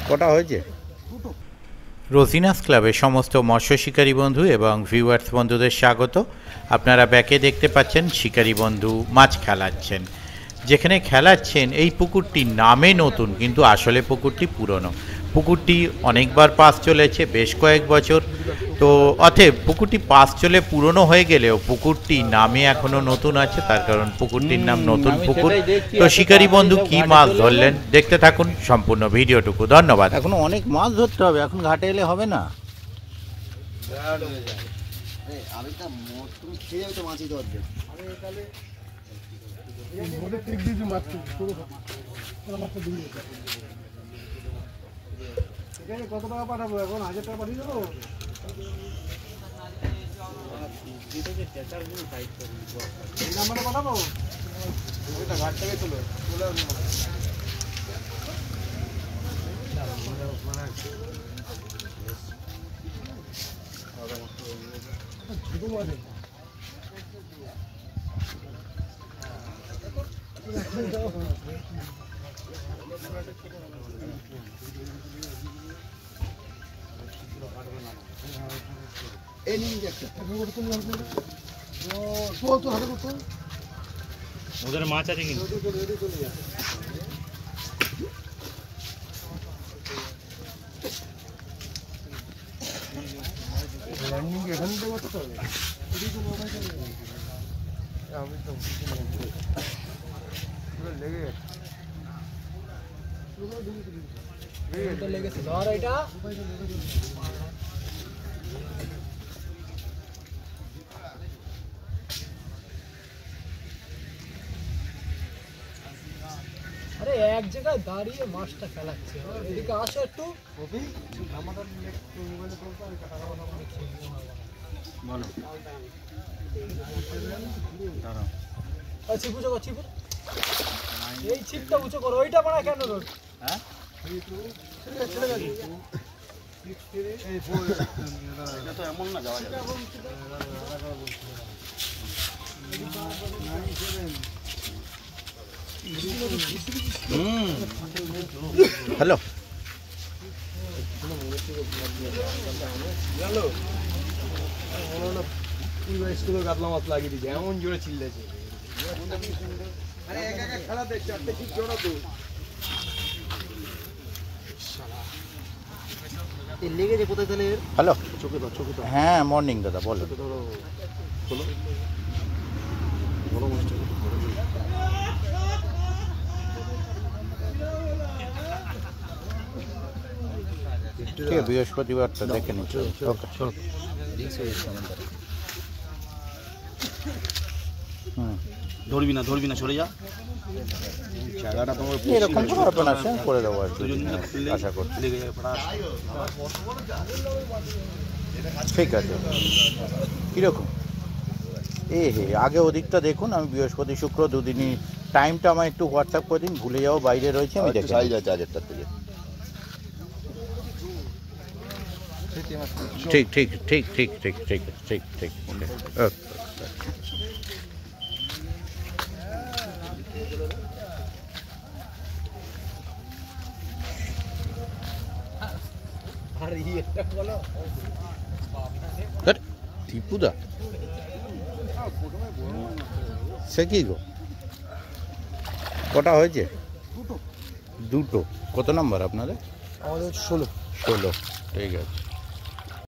কটা হয়েছে? রোজিনাস ক্লাবের সমস্ত মৎস্য শিকারী বন্ধু এবং ভিউয়ার্স বন্ধুদের স্বাগত। আপনারা ব্যাকে দেখতে পাচ্ছেন শিকারী বন্ধু মাছ খেলাচ্ছেন। যেখানে খেলাচ্ছেন এই পুকুরটি নামে নতুন, কিন্তু আসলে পুকুরটি পুরনো। পুকুরটি অনেকবার পাস চলেছে, বেশ কয়েক বছর। তো অতএব পুকুরটি পাস চলে পুরনো হয়ে গেলেও পুকুরটি নামে এখনো নতুন আছে, তার কারণ পুকুরটির নাম নতুন পুকুর। তো শিকারী বন্ধু কি মাছ ধরলেন দেখতে থাকুন সম্পূর্ণ ভিডিওটুকু। ধন্যবাদ। এখনো অনেক মাছ ধরতে হবে, এখন ঘাটে এলে হবে না। কত টাকা পাঠাবো এখন? 1000 টাকা পাঠিয়ে দেবো। এই নাম্বারে পাঠাবো। ঘাট থেকে চলে ওদের মাছ আছে কিন্তু লেগেছে ধর এটা। আরে এক জায়গায় দাঁড়িয়ে মাছটা খেলাচ্ছে। এদিকে আসো একটু। এই ছিপটা উঁচু করো, ওইটা বানা কেন রোড? হ্যাঁ এমন না যাওয়া যাবে। হ্যালো, স্কুলের কাতলা মাছ লাগিয়ে দিচ্ছে, এমন জোরে চিল্লেছে। লেগেছে কোথায় তাহলে? হ্যালো, চোখে দাও, চোখে দাও। হ্যাঁ মর্নিং দাদা, বলো। ধরো খোলো, বড় মাছটা ঠিক আছে, বৃহস্পতিবারটা দেখে নিচ্ছি। ওকে, ধরবি না সরে যা। জায়গাটা তোমার এরকম তো হবে না, স্যার করে দেবো আর কি, আশা করছি। ঠিক আছে, কীরকম? আগে ওদিকটা দেখুন, আমি বৃহস্পতি শুক্র দুদিনই টাইমটা আমার একটু হোয়াটসঅ্যাপ করে দিন, ভুলে যাও, বাইরে রয়েছে, আমি দেখে সাইজ আছে 1000টার থেকে। ঠিক ঠিক ঠিক ঠিক ঠিক ঠিক ঠিক ঠিক টিপুদা সে কি গো, কটা হয়েছে? দুটো। কত নাম্বার আপনাদের? আমাদের 16। ঠিক আছে।